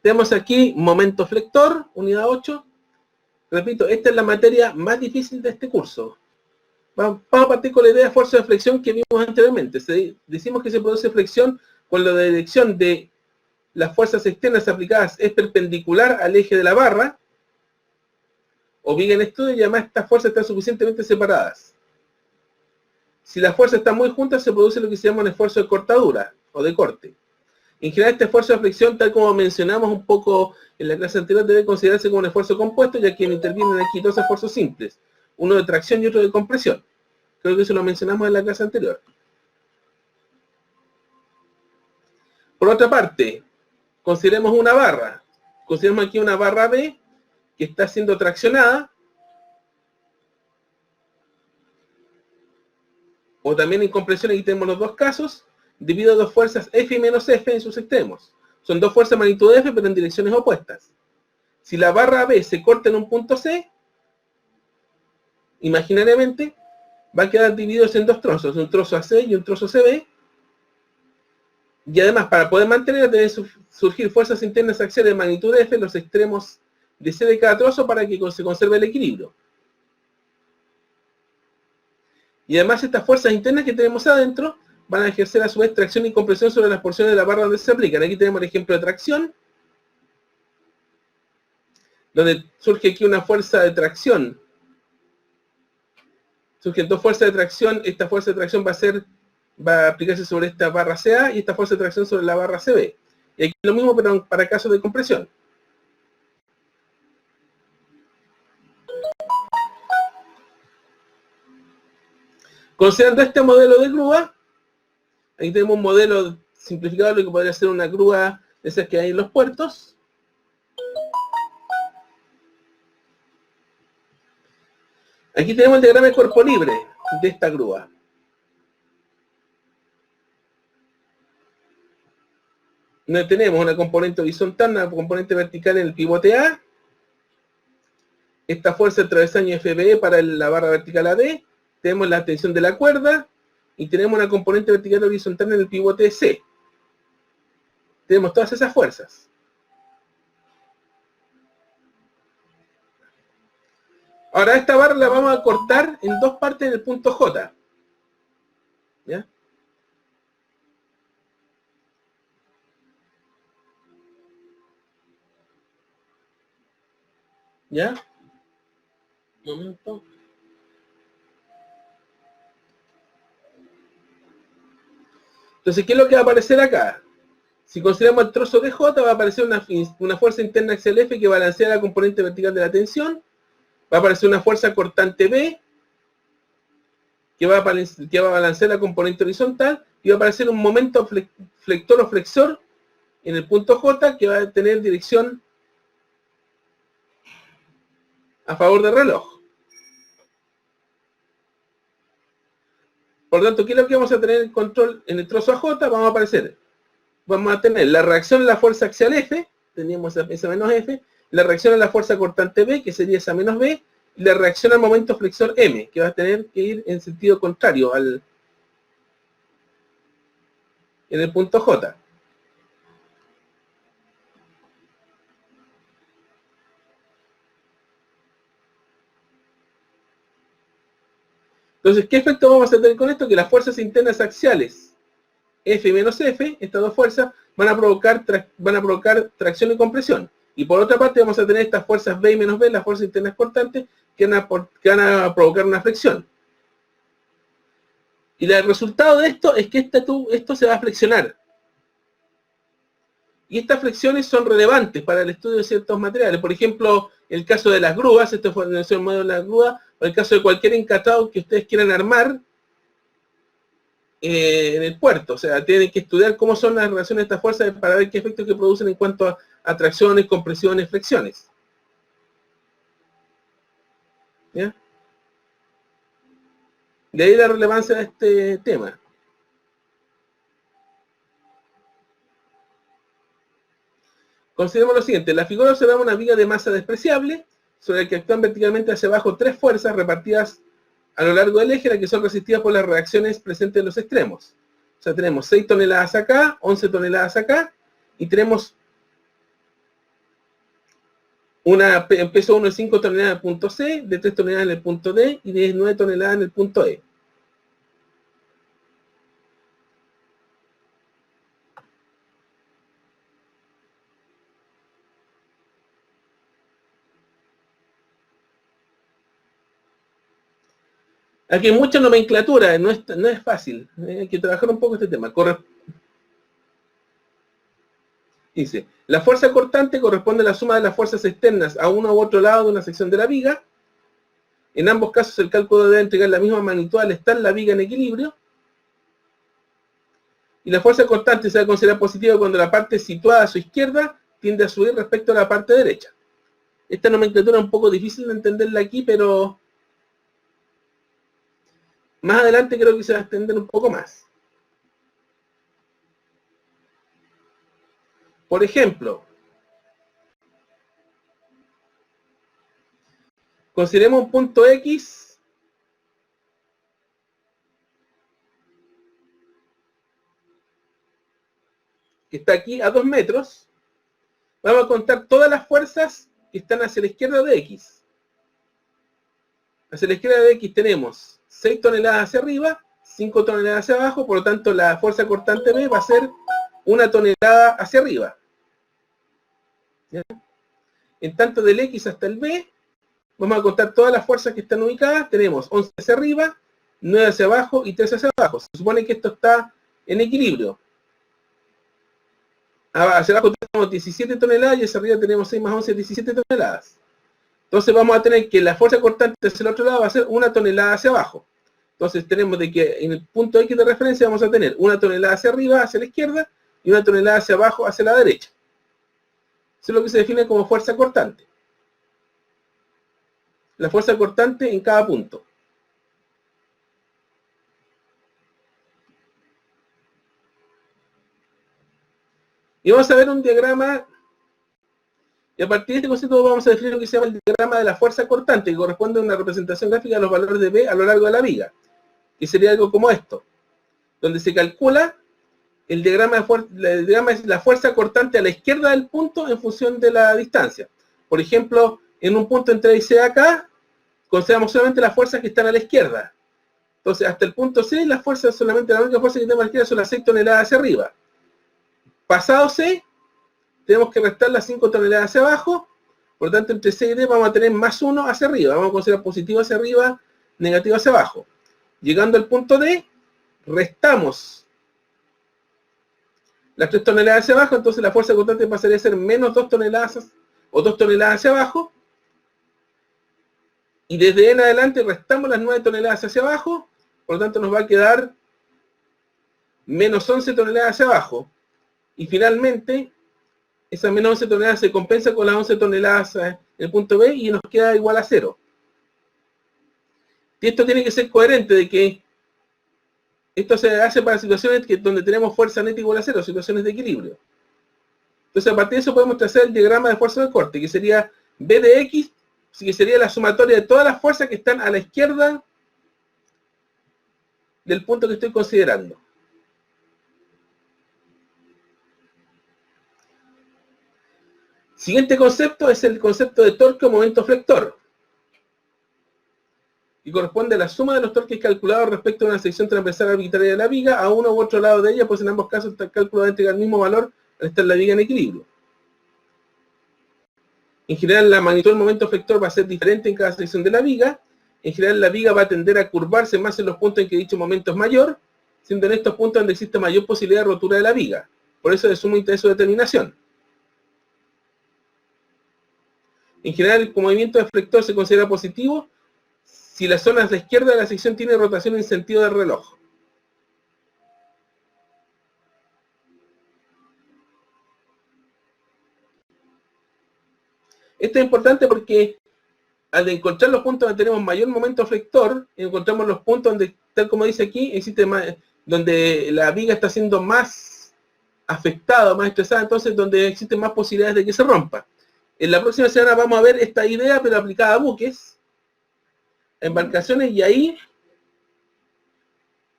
Tenemos aquí momento flector, unidad 8. Repito, esta es la materia más difícil de este curso. Vamos a partir con la idea de fuerza de flexión que vimos anteriormente. Decimos que se produce flexión cuando la dirección de las fuerzas externas aplicadas es perpendicular al eje de la barra, o bien en estudio, y además estas fuerzas están suficientemente separadas. Si las fuerzas están muy juntas, se produce lo que se llama un esfuerzo de cortadura o de corte. En general, este esfuerzo de flexión, tal como mencionamos un poco en la clase anterior, debe considerarse como un esfuerzo compuesto, ya que intervienen aquí dos esfuerzos simples, uno de tracción y otro de compresión. Creo que eso lo mencionamos en la clase anterior. Por otra parte, consideremos una barra. Consideremos aquí una barra B que está siendo traccionada, o también en compresión, aquí tenemos los dos casos, debido a dos fuerzas F y menos F en sus extremos. Son dos fuerzas de magnitud F, pero en direcciones opuestas. Si la barra B se corta en un punto C, imaginariamente, va a quedar divididos en dos trozos, un trozo AC y un trozo CB, y además, para poder mantener, deben surgir fuerzas internas axiales de magnitud F en los extremos de C de cada trozo para que se conserve el equilibrio. Y además, estas fuerzas internas que tenemos adentro van a ejercer a su vez tracción y compresión sobre las porciones de la barra donde se aplican. Aquí tenemos el ejemplo de tracción, donde surge aquí una fuerza de tracción. Surgen dos fuerzas de tracción. Esta fuerza de tracción va a aplicarse sobre esta barra CA y esta fuerza de tracción sobre la barra CB. Y aquí lo mismo, pero para casos de compresión. Considerando este modelo de grúa, aquí tenemos un modelo simplificado de lo que podría ser una grúa de esas que hay en los puertos. Aquí tenemos el diagrama de cuerpo libre de esta grúa. Donde tenemos una componente horizontal, una componente vertical en el pivote A. Esta fuerza de travesaño FBE para la barra vertical AD. Tenemos la tensión de la cuerda. Y tenemos una componente vertical horizontal en el pivote C. Tenemos todas esas fuerzas. Ahora esta barra la vamos a cortar en dos partes en el punto J. ¿Ya? ¿Ya? Un momento. Entonces, ¿qué es lo que va a aparecer acá? Si consideramos el trozo de J, va a aparecer una fuerza interna axial F que balancea la componente vertical de la tensión. Va a aparecer una fuerza cortante B que va a balancear la componente horizontal. Y va a aparecer un momento flector o flexor en el punto J que va a tener dirección a favor del reloj. Por lo tanto, ¿qué es lo que vamos a tener en control en el trozo AJ? Vamos a tener la reacción a la fuerza axial F, teníamos esa menos F, la reacción a la fuerza cortante B, que sería esa menos B, y la reacción al momento flexor M, que va a tener que ir en sentido contrario en el punto J. Entonces, ¿qué efecto vamos a tener con esto? Que las fuerzas internas axiales F menos F, estas dos fuerzas, van a provocar tracción y compresión. Y por otra parte vamos a tener estas fuerzas B y menos B, las fuerzas internas cortantes, que van a provocar una flexión. Y el resultado de esto es que esto se va a flexionar. Y estas flexiones son relevantes para el estudio de ciertos materiales. Por ejemplo, el caso de las grúas, esto fue el modelo de las grúas, o el caso de cualquier encatado que ustedes quieran armar en el puerto. O sea, tienen que estudiar cómo son las relaciones de estas fuerzas para ver qué efectos que producen en cuanto a atracciones, compresiones, flexiones. ¿Ya? De ahí la relevancia de este tema. Consideremos lo siguiente. En la figura observamos una viga de masa despreciable sobre la que actúan verticalmente hacia abajo tres fuerzas repartidas a lo largo del eje, las que son resistidas por las reacciones presentes en los extremos. O sea, tenemos 6 toneladas acá, 11 toneladas acá, y tenemos En peso 1 de 5 toneladas en el punto C, de 3 toneladas en el punto D y de 9 toneladas en el punto E. Aquí hay mucha nomenclatura, no es fácil. Hay que trabajar un poco este tema. Dice, la fuerza cortante corresponde a la suma de las fuerzas externas a uno u otro lado de una sección de la viga. En ambos casos el cálculo debe entregar la misma magnitud al estar la viga en equilibrio. Y la fuerza cortante se va a considerar positiva cuando la parte situada a su izquierda tiende a subir respecto a la parte derecha. Esta nomenclatura es un poco difícil de entenderla aquí, pero más adelante creo que se va a extender un poco más. Por ejemplo, consideremos un punto X que está aquí a 2 metros. Vamos a contar todas las fuerzas que están hacia la izquierda de X. Hacia la izquierda de X tenemos 6 toneladas hacia arriba, 5 toneladas hacia abajo, por lo tanto la fuerza cortante B va a ser 1 tonelada hacia arriba. ¿Ya? En tanto del X hasta el B, vamos a contar todas las fuerzas que están ubicadas. Tenemos 11 hacia arriba, 9 hacia abajo y 3 hacia abajo. Se supone que esto está en equilibrio. Hacia abajo tenemos 17 toneladas y hacia arriba tenemos 6 más 11, 17 toneladas. Entonces vamos a tener que la fuerza cortante hacia el otro lado va a ser 1 tonelada hacia abajo. Entonces tenemos de que en el punto X de referencia vamos a tener 1 tonelada hacia arriba, hacia la izquierda, y 1 tonelada hacia abajo, hacia la derecha. Eso es lo que se define como fuerza cortante. La fuerza cortante en cada punto. Y vamos a ver un diagrama, y a partir de este concepto vamos a definir lo que se llama el diagrama de la fuerza cortante, que corresponde a una representación gráfica de los valores de B a lo largo de la viga. Y sería algo como esto, donde se calcula el diagrama es la fuerza cortante a la izquierda del punto en función de la distancia. Por ejemplo, en un punto entre A y C acá, consideramos solamente las fuerzas que están a la izquierda. Entonces, hasta el punto C, las fuerzas solamente, la única fuerza que tenemos a la izquierda son las 6 toneladas hacia arriba. Pasado C, tenemos que restar las 5 toneladas hacia abajo, por lo tanto, entre C y D vamos a tener más 1 hacia arriba. Vamos a considerar positivo hacia arriba, negativo hacia abajo. Llegando al punto D, restamos las 3 toneladas hacia abajo, entonces la fuerza cortante pasaría a ser menos 2 toneladas o 2 toneladas hacia abajo. Y desde en adelante restamos las 9 toneladas hacia abajo, por lo tanto nos va a quedar menos 11 toneladas hacia abajo. Y finalmente, esas menos 11 toneladas se compensa con las 11 toneladas en el punto B y nos queda igual a 0. Y esto tiene que ser coherente de que esto se hace para situaciones donde tenemos fuerza neta igual a 0, situaciones de equilibrio. Entonces, a partir de eso podemos trazar el diagrama de fuerza de corte, que sería B de X, que sería la sumatoria de todas las fuerzas que están a la izquierda del punto que estoy considerando. Siguiente concepto es el concepto de torque o momento flector, y corresponde a la suma de los torques calculados respecto a una sección transversal arbitraria de la viga a uno u otro lado de ella, pues en ambos casos el cálculo va a entregar el mismo valor al estar la viga en equilibrio. En general, la magnitud del momento flector va a ser diferente en cada sección de la viga. En general, la viga va a tender a curvarse más en los puntos en que dicho momento es mayor, siendo en estos puntos donde existe mayor posibilidad de rotura de la viga. Por eso es de sumo interés su determinación. En general, el movimiento de flector se considera positivo si la zona a la izquierda de la sección tiene rotación en sentido del reloj. Esto es importante porque al encontrar los puntos donde tenemos mayor momento flector, encontramos los puntos donde, tal como dice aquí, existe más, donde la viga está siendo más afectada, más estresada, entonces donde existen más posibilidades de que se rompa. En la próxima semana vamos a ver esta idea, pero aplicada a buques, a embarcaciones, y ahí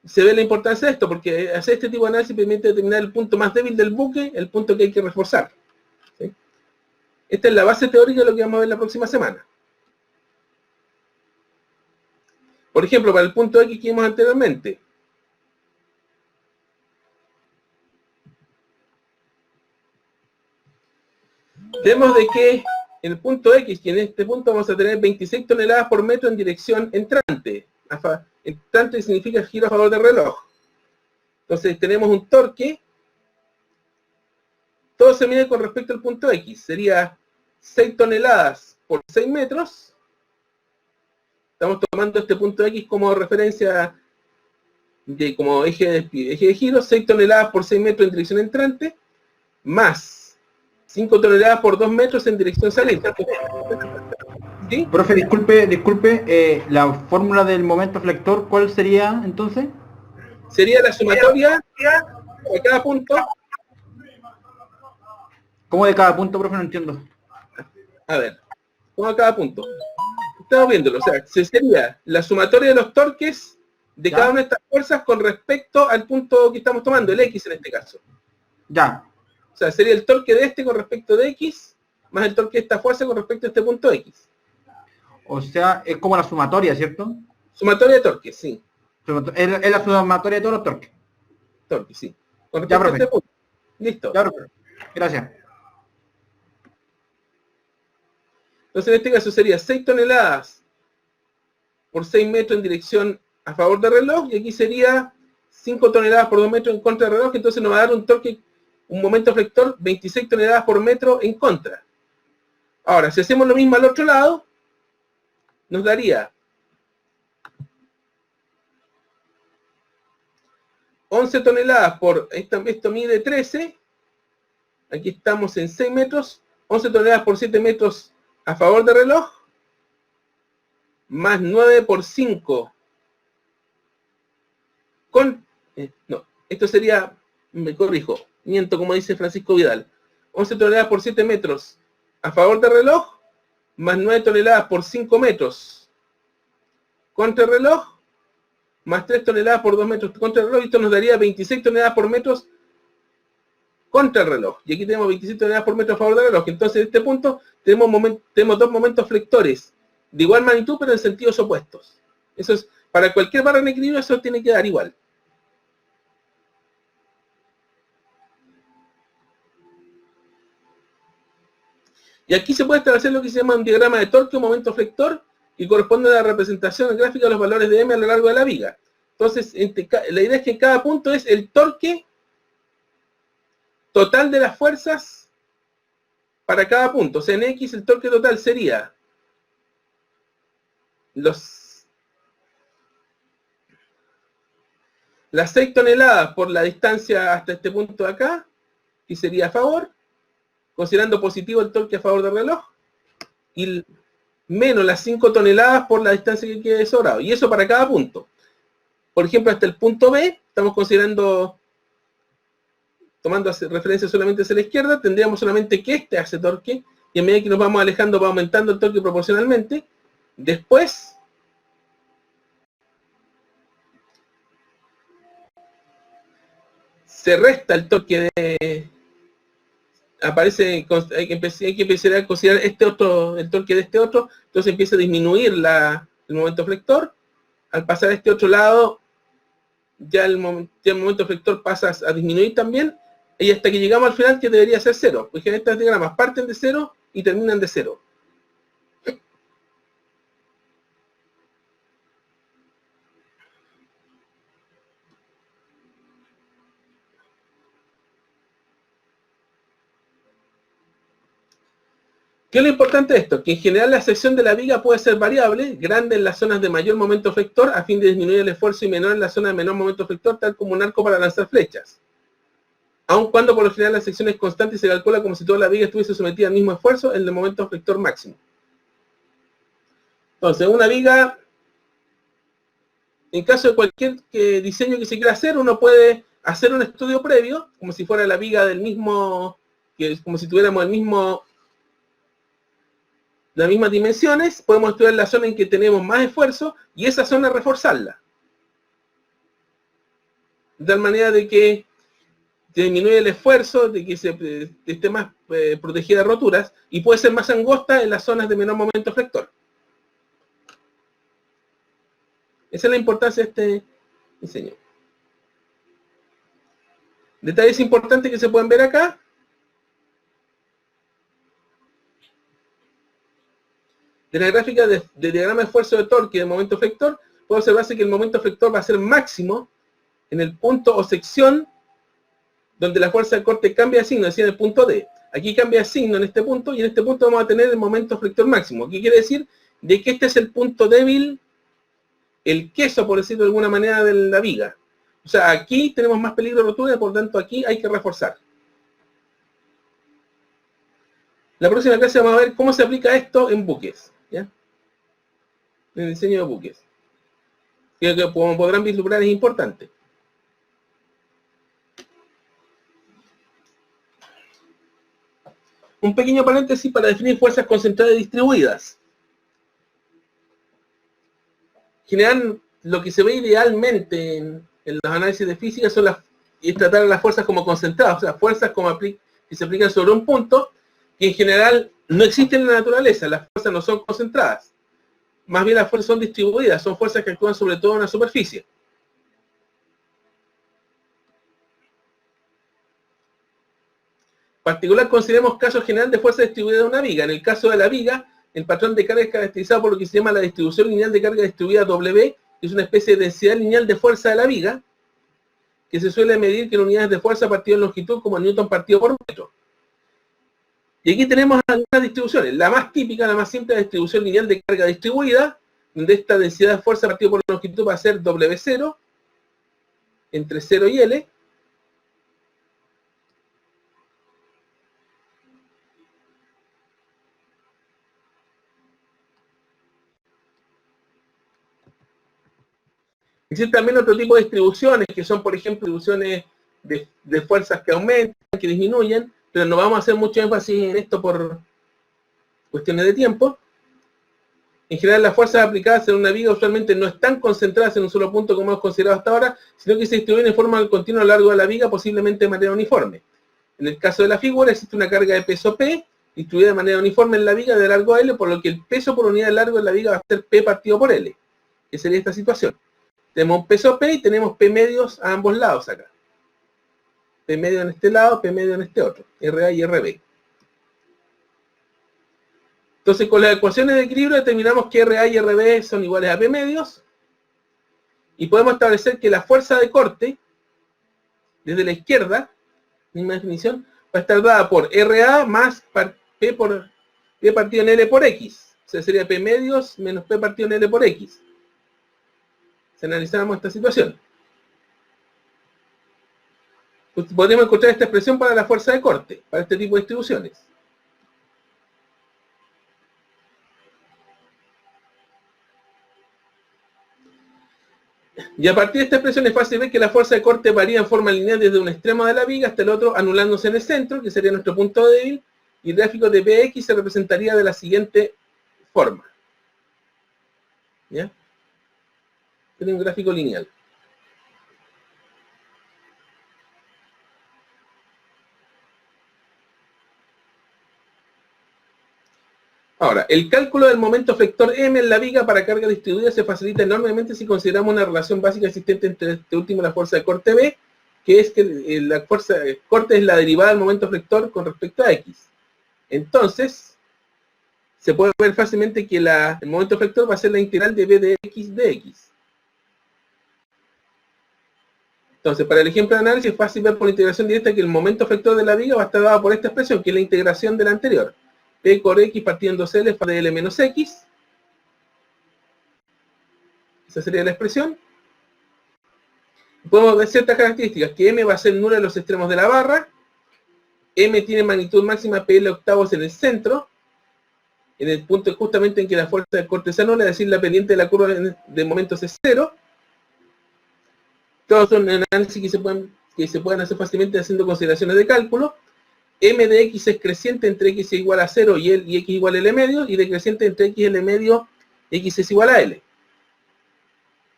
se ve la importancia de esto, porque hacer este tipo de análisis permite determinar el punto más débil del buque, el punto que hay que reforzar. ¿Sí? Esta es la base teórica de lo que vamos a ver la próxima semana. Por ejemplo, para el punto X que vimos anteriormente. Tenemos de que en el punto X, que en este punto vamos a tener 26 toneladas por metro en dirección entrante. Entrante significa giro a favor del reloj. Entonces tenemos un torque. Todo se mide con respecto al punto X. Sería 6 toneladas por 6 metros. Estamos tomando este punto X como referencia como eje de giro. 6 toneladas por 6 metros en dirección entrante. Más 5 toneladas por 2 metros en dirección saliente. ¿Sí? Profe, disculpe, la fórmula del momento flector, ¿cuál sería entonces? Sería la sumatoria de cada punto. ¿Cómo de cada punto, profe? No entiendo. A ver, ¿cómo a cada punto? Estamos viéndolo, o sea, sería la sumatoria de los torques de cada una de estas fuerzas con respecto al punto que estamos tomando, el X en este caso. Ya. O sea, sería el torque de este con respecto de X, más el torque de esta fuerza con respecto a este punto X. O sea, es como la sumatoria, ¿cierto? Sumatoria de torques, sí. Es la sumatoria de todos los torques. Torques, sí. Con respecto a este punto. Listo. Ya, profe. Gracias. Entonces, en este caso sería 6 toneladas por 6 metros en dirección a favor del reloj, y aquí sería 5 toneladas por 2 metros en contra del reloj, entonces nos va a dar un torque, un momento flector, 26 toneladas por metro en contra. Ahora, si hacemos lo mismo al otro lado, nos daría 11 toneladas por, esto mide 13, aquí estamos en 6 metros, 11 toneladas por 7 metros a favor del reloj, más 9 por 5, no, esto sería, me corrijo, miento como dice Francisco Vidal, 11 toneladas por 7 metros a favor del reloj, más 9 toneladas por 5 metros contra el reloj, más 3 toneladas por 2 metros contra el reloj, y esto nos daría 26 toneladas por metros contra el reloj. Y aquí tenemos 26 toneladas por metro a favor del reloj. Entonces, en este punto, tenemos dos momentos flectores de igual magnitud, pero en sentidos opuestos. Eso es, para cualquier barra en equilibrio, eso tiene que dar igual. Y aquí se puede establecer lo que se llama un diagrama de torque o momento flector, y corresponde a la representación gráfica de los valores de M a lo largo de la viga. Entonces, la idea es que en cada punto es el torque total de las fuerzas para cada punto. O sea, en X el torque total sería las 6 toneladas por la distancia hasta este punto de acá, que sería a favor, considerando positivo el torque a favor del reloj, y menos las 5 toneladas por la distancia que quede sobrado. Y eso para cada punto. Por ejemplo, hasta el punto B, estamos considerando, tomando referencia solamente hacia la izquierda, tendríamos solamente que este hace torque, y a medida que nos vamos alejando va aumentando el torque proporcionalmente. Después, se resta el torque de... Aparece, hay que empezar a considerar este otro, el torque de este otro, entonces empieza a disminuir el momento flector. Al pasar a este otro lado, ya el momento flector pasa a disminuir también, y hasta que llegamos al final, que debería ser 0, porque estos diagramas parten de 0 y terminan de 0. ¿Qué es lo importante de esto? Que en general la sección de la viga puede ser variable, grande en las zonas de mayor momento flector, a fin de disminuir el esfuerzo, y menor en la zona de menor momento flector, tal como un arco para lanzar flechas. Aun cuando por lo general la sección es constante y se calcula como si toda la viga estuviese sometida al mismo esfuerzo en el momento flector máximo. Entonces, una viga, en caso de cualquier diseño que se quiera hacer, uno puede hacer un estudio previo, como si fuera la viga del mismo, como si tuviéramos las mismas dimensiones, podemos estudiar la zona en que tenemos más esfuerzo y esa zona reforzarla. De tal manera de que disminuye el esfuerzo de que esté más protegida de roturas y puede ser más angosta en las zonas de menor momento flector. Esa es la importancia de este diseño. Detalles importantes que se pueden ver acá. De la gráfica de diagrama de esfuerzo de torque y de momento flector, puede observarse que el momento flector va a ser máximo en el punto o sección donde la fuerza de corte cambia de signo, es decir, en el punto D. Aquí cambia de signo en este punto, y en este punto vamos a tener el momento flector máximo. ¿Qué quiere decir? De que este es el punto débil, el queso, por decirlo de alguna manera, de la viga. O sea, aquí tenemos más peligro de rotura, por lo tanto aquí hay que reforzar. La próxima clase vamos a ver cómo se aplica esto en buques, ¿ya? En el diseño de buques. Que como podrán vislumbrar es importante. Un pequeño paréntesis para definir fuerzas concentradas y distribuidas. En general, lo que se ve idealmente en los análisis de física es tratar a las fuerzas como concentradas, o sea, fuerzas que se aplican sobre un punto, que en general no existen en la naturaleza, las fuerzas no son concentradas. Más bien las fuerzas son distribuidas, son fuerzas que actúan sobre todo en la superficie. En particular, consideremos casos general de fuerza distribuida de una viga. En el caso de la viga, el patrón de carga es caracterizado por lo que se llama la distribución lineal de carga distribuida W, que es una especie de densidad lineal de fuerza de la viga, que se suele medir en unidades de fuerza partido en longitud como Newton partido por metro. Y aquí tenemos algunas distribuciones. La más típica, la más simple, es la distribución lineal de carga distribuida, donde esta densidad de fuerza partido por longitud va a ser W0 entre 0 y L. Existen también otro tipo de distribuciones, que son, por ejemplo, distribuciones de fuerzas que aumentan, que disminuyen, pero no vamos a hacer mucho énfasis en esto por cuestiones de tiempo. En general, las fuerzas aplicadas en una viga usualmente no están concentradas en un solo punto como hemos considerado hasta ahora, sino que se distribuyen en forma continua a lo largo de la viga, posiblemente de manera uniforme. En el caso de la figura, existe una carga de peso P, distribuida de manera uniforme en la viga de largo a L, por lo que el peso por unidad de largo de la viga va a ser P partido por L, que sería esta situación. Tenemos un peso P y tenemos P medios a ambos lados acá. P medio en este lado, P medio en este otro, RA y RB. Entonces, con las ecuaciones de equilibrio determinamos que RA y RB son iguales a P medios, y podemos establecer que la fuerza de corte, desde la izquierda, misma definición, va a estar dada por RA más P partido en L por X. O sea, sería P medios menos P partido en L por X. Si analizamos esta situación, pues podríamos encontrar esta expresión para la fuerza de corte, para este tipo de distribuciones. Y a partir de esta expresión es fácil ver que la fuerza de corte varía en forma lineal desde un extremo de la viga hasta el otro, anulándose en el centro, que sería nuestro punto débil, y el gráfico de Px se representaría de la siguiente forma. ¿Ya? Tiene un gráfico lineal. Ahora, el cálculo del momento flector M en la viga para carga distribuida se facilita enormemente si consideramos una relación básica existente entre este último y la fuerza de corte B, que es que la fuerza de corte es la derivada del momento flector con respecto a X. Entonces, se puede ver fácilmente que el momento flector va a ser la integral de B de X de X. Entonces, para el ejemplo de análisis es fácil ver por integración directa que el momento flector de la viga va a estar dado por esta expresión, que es la integración de la anterior. P por X partiendo L de L menos X. Esa sería la expresión. Podemos ver ciertas características, que M va a ser nula en los extremos de la barra. M tiene magnitud máxima PL octavos en el centro, en el punto justamente en que la fuerza de corte es nula, es decir, la pendiente de la curva de momentos es 0. Todos son análisis que se pueden hacer fácilmente haciendo consideraciones de cálculo. M de X es creciente entre X es igual a 0 y X igual a L medio, y decreciente entre X y L medio, X es igual a L.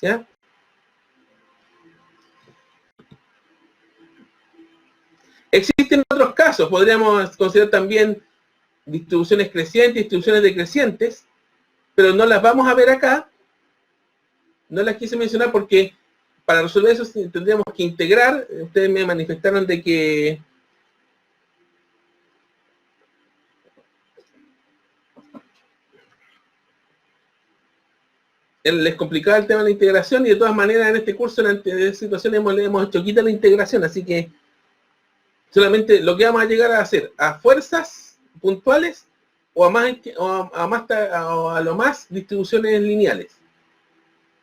¿Ya? casos. Podríamos considerar también distribuciones crecientes, distribuciones decrecientes, pero no las vamos a ver acá. No las quise mencionar porque para resolver eso tendríamos que integrar. Ustedes me manifestaron de que les complicaba el tema de la integración, y de todas maneras en este curso, en anteriores situaciones, hemos hecho quita la integración, así que solamente lo que vamos a llegar a hacer a fuerzas puntuales o a lo más distribuciones lineales,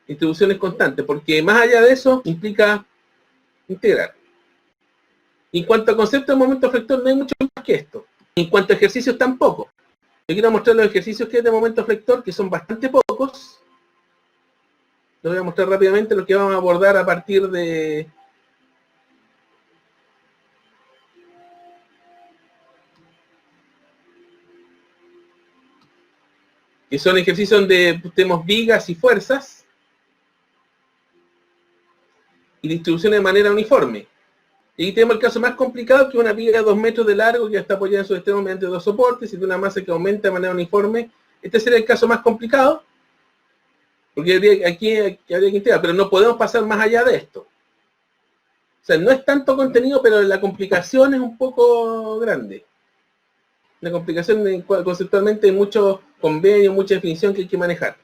distribuciones constantes, porque más allá de eso implica integrar. Y en cuanto a concepto de momento flector, no hay mucho más que esto. En cuanto a ejercicios, tampoco. Yo quiero mostrar los ejercicios que hay de momento flector, que son bastante pocos. Les voy a mostrar rápidamente lo que vamos a abordar a partir de... que son ejercicios donde tenemos vigas y fuerzas y distribución de manera uniforme. Y aquí tenemos el caso más complicado, que es una viga de 2 metros de largo que está apoyada en su extremo mediante 2 soportes y de una masa que aumenta de manera uniforme. Este sería el caso más complicado, porque aquí habría que integrar, pero no podemos pasar más allá de esto. O sea, no es tanto contenido, pero la complicación es un poco grande. La complicación conceptualmente hay mucho convenio, mucha definición que hay que manejar.